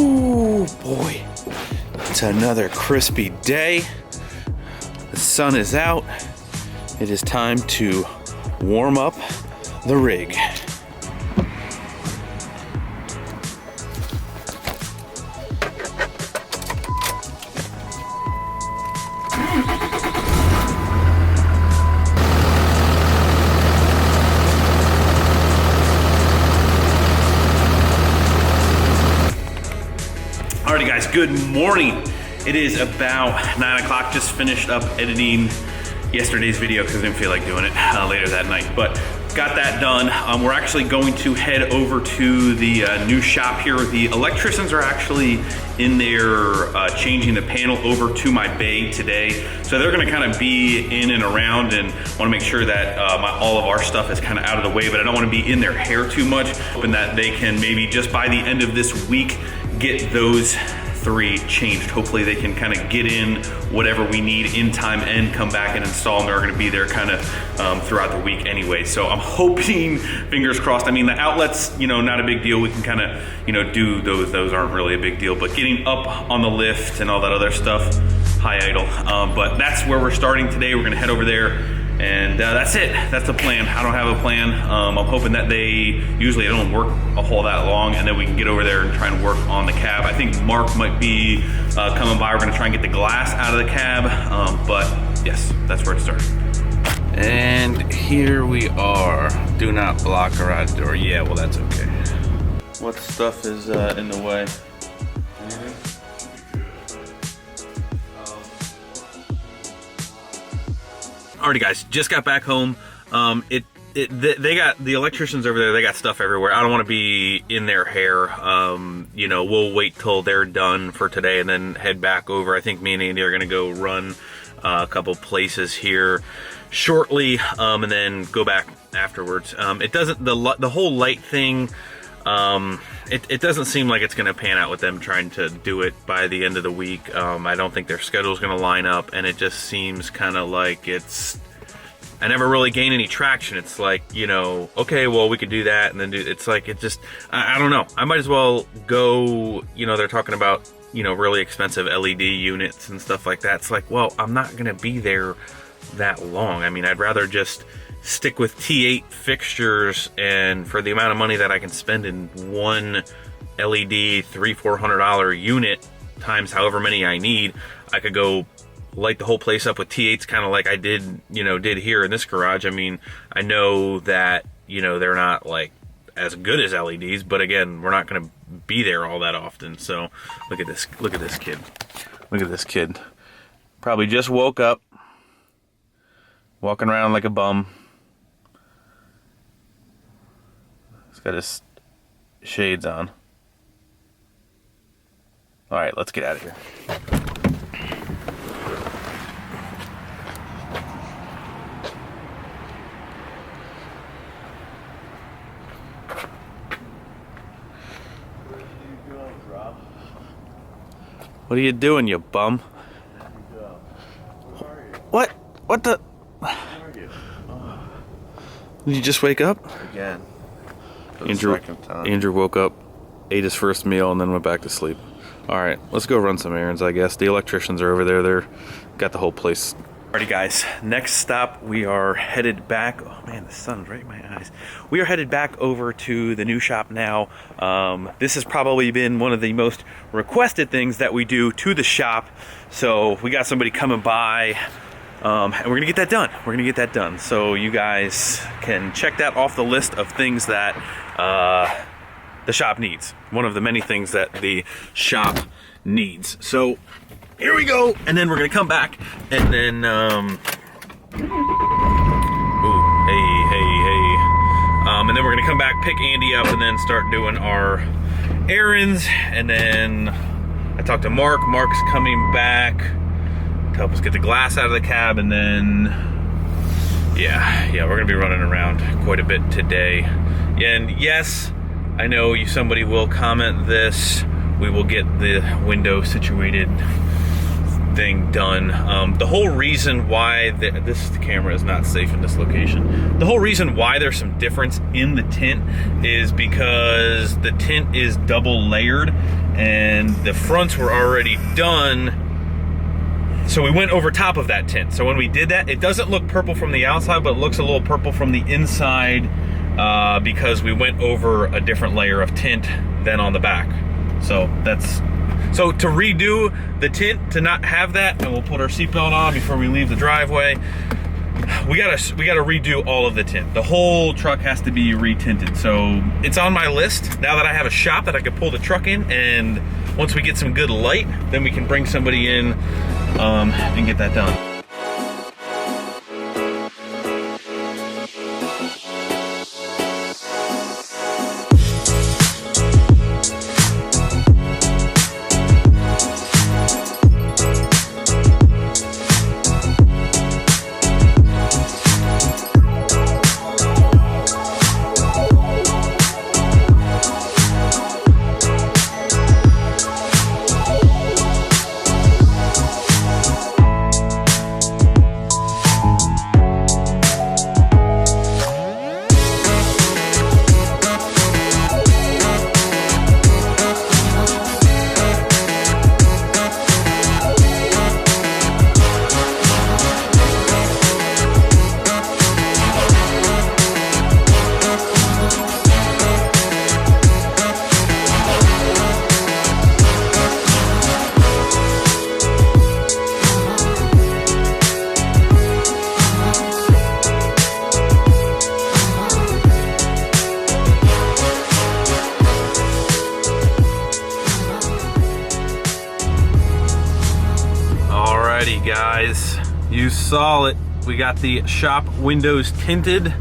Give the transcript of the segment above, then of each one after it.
Ooh, boy. It's another crispy day. The sun is out. It is time to warm up the rig. Alrighty guys, good morning. It is about 9 o'clock, just finished up editing yesterday's video because I didn't feel like doing it later that night, but got that done. We're actually going to head over to the new shop here. The electricians are actually in there changing the panel over to my bay today. So they're gonna kind of be in and around and wanna make sure that all of our stuff is kind of out of the way, but I don't wanna be in their hair too much. Hoping that they can maybe just by the end of this week get those 3 changed. Hopefully they can kind of get in whatever we need in time and come back and install them. They're going to be there kind of throughout the week anyway. So I'm hoping, fingers crossed. I mean, the outlets, you know, not a big deal. We can kind of, you know, do those. Those aren't really a big deal. But getting up on the lift and all that other stuff, high idle. But that's where we're starting today. We're going to head over there. And that's it. That's the plan. I don't have a plan. I'm hoping that usually don't work a whole that long, and then we can get over there and try and work on the cab. I think Mark might be coming by. We're gonna try and get the glass out of the cab. But yes, that's where it started. And here we are. Do not block garage door. Yeah, well, that's okay. What stuff is in the way? Anything? Alrighty guys, just got back home. They got the electricians over there, they got stuff everywhere. I don't want to be in their hair. You know, we'll wait till they're done for today and then head back over. I think me and Andy are gonna go run a couple places here shortly, and then go back afterwards. It doesn't, the whole light thing, it doesn't seem like it's gonna pan out with them trying to do it by the end of the week. I don't think their schedule's gonna line up, and it just seems kind of like I never really gain any traction. It's like, you know, okay, well, we could do that, and then it's like, it just, I don't know. I might as well go, you know, they're talking about, you know, really expensive LED units and stuff like that. It's like, well, I'm not gonna be there that long. I mean, I'd rather just stick with T8 fixtures, and for the amount of money that I can spend in one LED $300-400 unit times however many I need, I could go light the whole place up with T8s, kind of like I did here in this garage. I mean, I know that, you know, they're not like as good as LEDs, but again, we're not going to be there all that often. So look at this kid. Look at this kid. Probably just woke up, walking around like a bum. He's got his shades on. All right, let's get out of here. What are you doing, you bum? What? What the? Where are you? Did you just wake up? Again. Andrew woke up, ate his first meal, and then went back to sleep. All right, let's go run some errands, I guess. The electricians are over there. They're got the whole place. Alrighty guys, next stop, we are headed back. Oh man, the sun's right in my eyes. We are headed back over to the new shop now. This has probably been one of the most requested things that we do to the shop. So we got somebody coming by, and we're gonna get that done. We're gonna get that done. So you guys can check that off the list of things that the shop needs. One of the many things that the shop needs. So here we go, and then we're gonna come back, and then and then we're gonna come back, pick Andy up, and then start doing our errands. And then I talked to Mark. Mark's coming back to help us get the glass out of the cab, and then yeah, we're gonna be running around quite a bit today. And yes, I know somebody will comment this. We will get the window situated thing done. The whole reason why this camera is not safe in this location, the whole reason why there's some difference in the tint is because the tint is double layered, and the fronts were already done. So we went over top of that tint. So when we did that, it doesn't look purple from the outside, but it looks a little purple from the inside because we went over a different layer of tint than on the back. So so to redo the tint, to not have that, and we'll put our seatbelt on before we leave the driveway, we gotta redo all of the tint. The whole truck has to be retinted. So it's on my list now that I have a shop that I can pull the truck in, and once we get some good light, then we can bring somebody in and get that done. Guys, you saw it. We got the shop windows tinted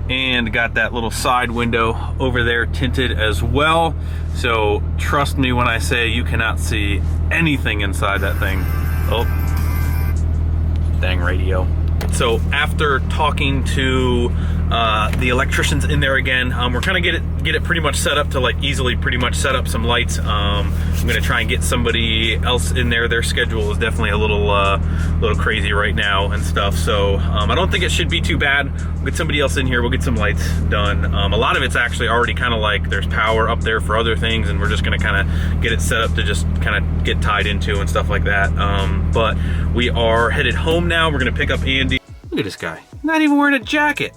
and got that little side window over there tinted as well. So trust me when I say you cannot see anything inside that thing. Oh, dang radio. So after talking to the electricians in there again, we're gonna get it pretty much set up to like easily pretty much set up some lights. I'm gonna try and get somebody else in there. Their schedule is definitely a little crazy right now and stuff. So I don't think it should be too bad. We'll get somebody else in here. We'll get some lights done. A lot of it's actually already kind of like there's power up there for other things, and we're just gonna kind of get it set up to just kind of get tied into and stuff like that. But we are headed home now. We're gonna pick up Andy. Look at this guy, not even wearing a jacket.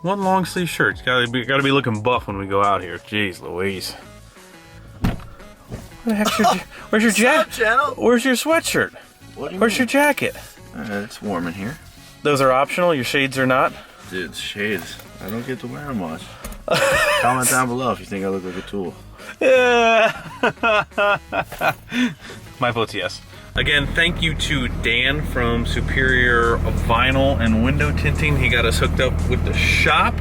One long sleeve shirt. It's gotta be looking buff when we go out here. Jeez Louise. What the heck's your, where's your jacket? Where's your sweatshirt? Where's your jacket? It's warm in here. Those are optional, your shades are not? Dude, shades. I don't get to wear them much. Comment down below if you think I look like a tool. Yeah. My vote's yes. Again, thank you to Dan from Superior Vinyl and Window Tinting. He got us hooked up with the shop.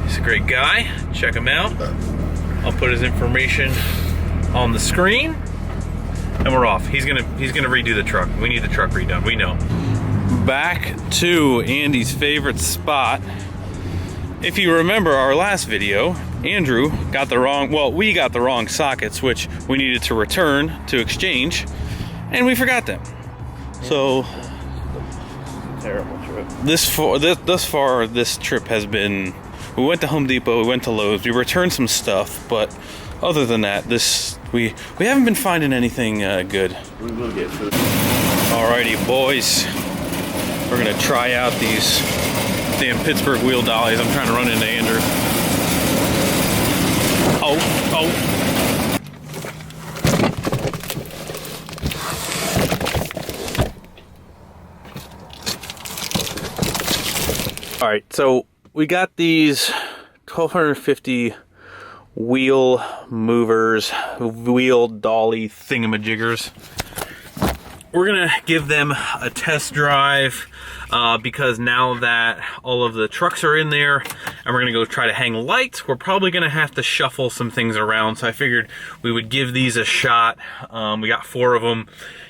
He's a great guy. Check him out. I'll put his information on the screen, and we're off. He's gonna redo the truck. We need the truck redone. We know. Back to Andy's favorite spot. If you remember our last video, Andrew got the wrong. Well, we got the wrong sockets, which we needed to return to exchange. And we forgot them. So Terrible trip. Thus far, this trip has been. We went to Home Depot. We went to Lowe's. We returned some stuff, but other than that, we haven't been finding anything good. We will get food. Alrighty, boys. We're gonna try out these damn Pittsburgh wheel dollies. I'm trying to run into Andrew. Oh. All right, so we got these 1250 wheel movers, wheel dolly thingamajiggers. We're gonna give them a test drive because now that all of the trucks are in there and we're gonna go try to hang lights, we're probably gonna have to shuffle some things around. So I figured we would give these a shot. We got 4 of them.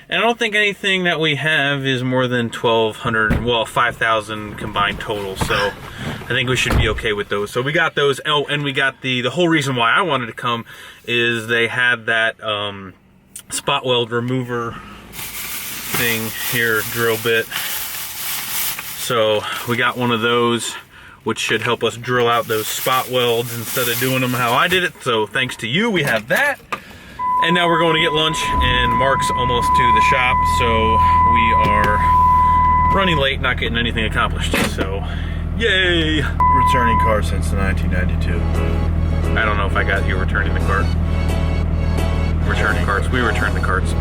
And I don't think anything that we have is more than 1,200, well, 5,000 combined total. So I think we should be okay with those. So we got those. Oh, and we got the whole reason why I wanted to come is they had that spot weld remover thing here, drill bit. So we got one of those. which should help us drill out those spot welds instead of doing them how I did it. So thanks to you, we have that. And now we're going to get lunch, and Mark's almost to the shop, so we are running late, not getting anything accomplished. So, yay! Returning car since 1992. I don't know if I got you returning the cart. Returning carts. We returned the carts.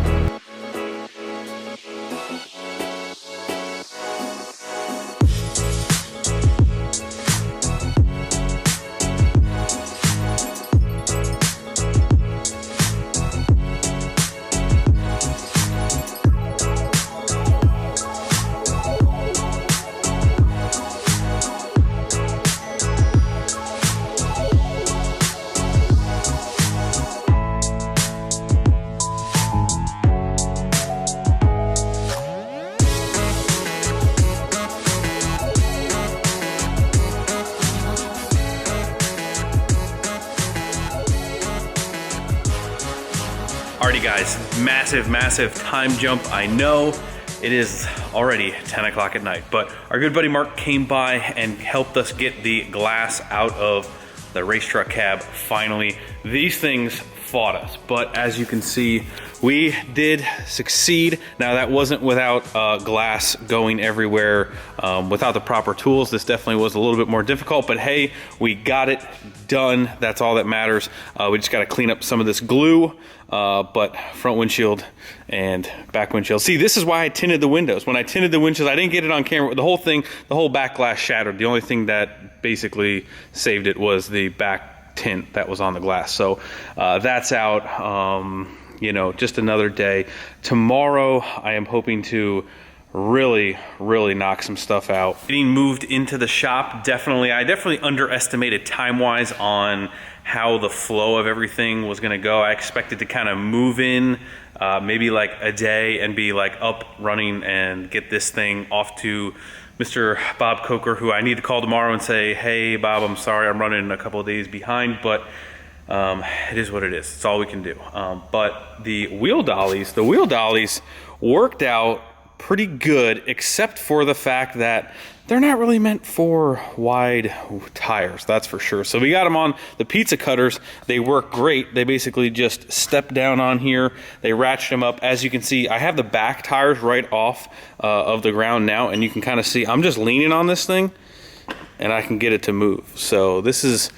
Alrighty guys, massive time jump. I know it is already 10 o'clock at night, but our good buddy Mark came by and helped us get the glass out of the race truck cab finally. These things fought us, but as you can see, we did succeed. Now that wasn't without glass going everywhere, without the proper tools. This definitely was a little bit more difficult, but hey, we got it done. That's all that matters. We just got to clean up some of this glue, but front windshield and back windshield. See, this is why I tinted the windows. When I tinted the windshield, I didn't get it on camera. The whole thing, the whole back glass shattered. The only thing that basically saved it was the back tint that was on the glass. So that's out. You know, just another day. Tomorrow, I am hoping to really knock some stuff out. Getting moved into the shop, I definitely underestimated time-wise on how the flow of everything was gonna go. I expected to kind of move in maybe like a day and be like up running and get this thing off to Mr. Bob Coker, who I need to call tomorrow and say, hey Bob, I'm sorry I'm running a couple of days behind, but it is what it is. It's all we can do. But the wheel dollies worked out pretty good, except for the fact that they're not really meant for wide tires, that's for sure. So we got them on the pizza cutters. They work great. They basically just step down on here. They ratchet them up. As you can see, I have the back tires right off of the ground now, and you can kind of see I'm just leaning on this thing, and I can get it to move. So this is,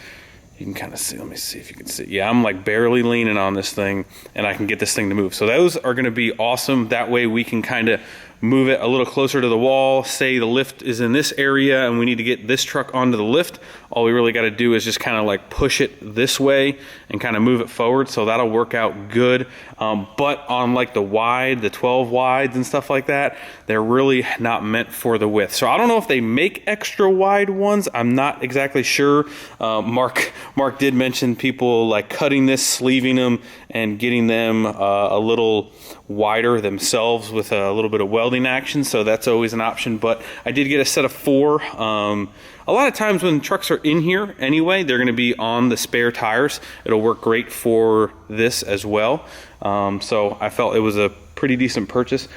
you can kind of see, let me see if you can see. Yeah, I'm like barely leaning on this thing, and I can get this thing to move. So those are gonna be awesome. That way we can kind of move it a little closer to the wall. Say the lift is in this area and we need to get this truck onto the lift. All we really got to do is just kind of like push it this way and kind of move it forward. So that'll work out good. But on like the wide, the 12 wides and stuff like that, they're really not meant for the width. So I don't know if they make extra wide ones. I'm not exactly sure. Mark did mention people like cutting this, sleeving them, and getting them a little wider themselves with a little bit of welding action. So that's always an option. But I did get a set of 4. A lot of times when trucks are in here anyway, they're going to be on the spare tires. It'll work great for this as well. So I felt it was a pretty decent purchase.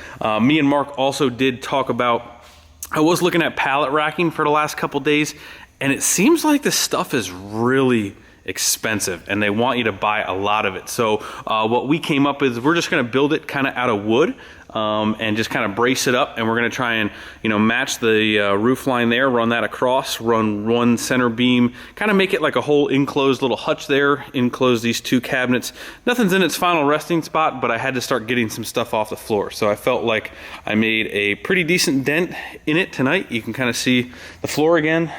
Me and Mark also did talk about, I was looking at pallet racking for the last couple days, and it seems like this stuff is really expensive and they want you to buy a lot of it. So what we came up with, we're just going to build it kind of out of wood and just kind of brace it up, and we're going to try and, you know, match the roof line there, run that across, run one center beam, kind of make it like a whole enclosed little hutch there, enclose these 2 cabinets. Nothing's in its final resting spot, but I had to start getting some stuff off the floor. So I felt like I made a pretty decent dent in it tonight. You can kind of see the floor again.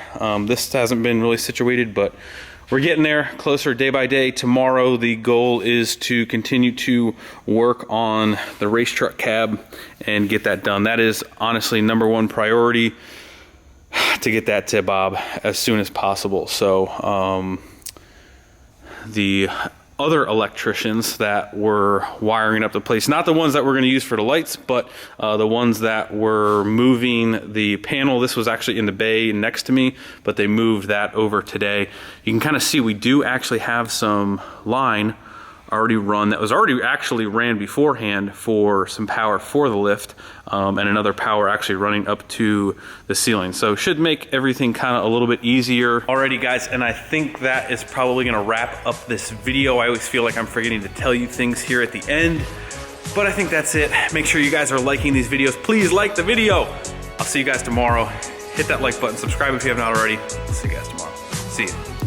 This hasn't been really situated, but we're getting there, closer day by day. Tomorrow, the goal is to continue to work on the race truck cab and get that done. That is honestly #1 priority, to get that to Bob as soon as possible. So the other electricians that were wiring up the place, not the ones that we're going to use for the lights, but the ones that were moving the panel. This was actually in the bay next to me, but they moved that over today. You can kind of see we do actually have some line already run, that was already actually ran beforehand for some power for the lift, and another power actually running up to the ceiling. So should make everything kind of a little bit easier. Alrighty guys, and I think that is probably gonna wrap up this video. I always feel like I'm forgetting to tell you things here at the end, but I think that's it. Make sure you guys are liking these videos. Please like the video. I'll see you guys tomorrow. Hit that like button, subscribe if you haven't already. See you guys tomorrow. See you.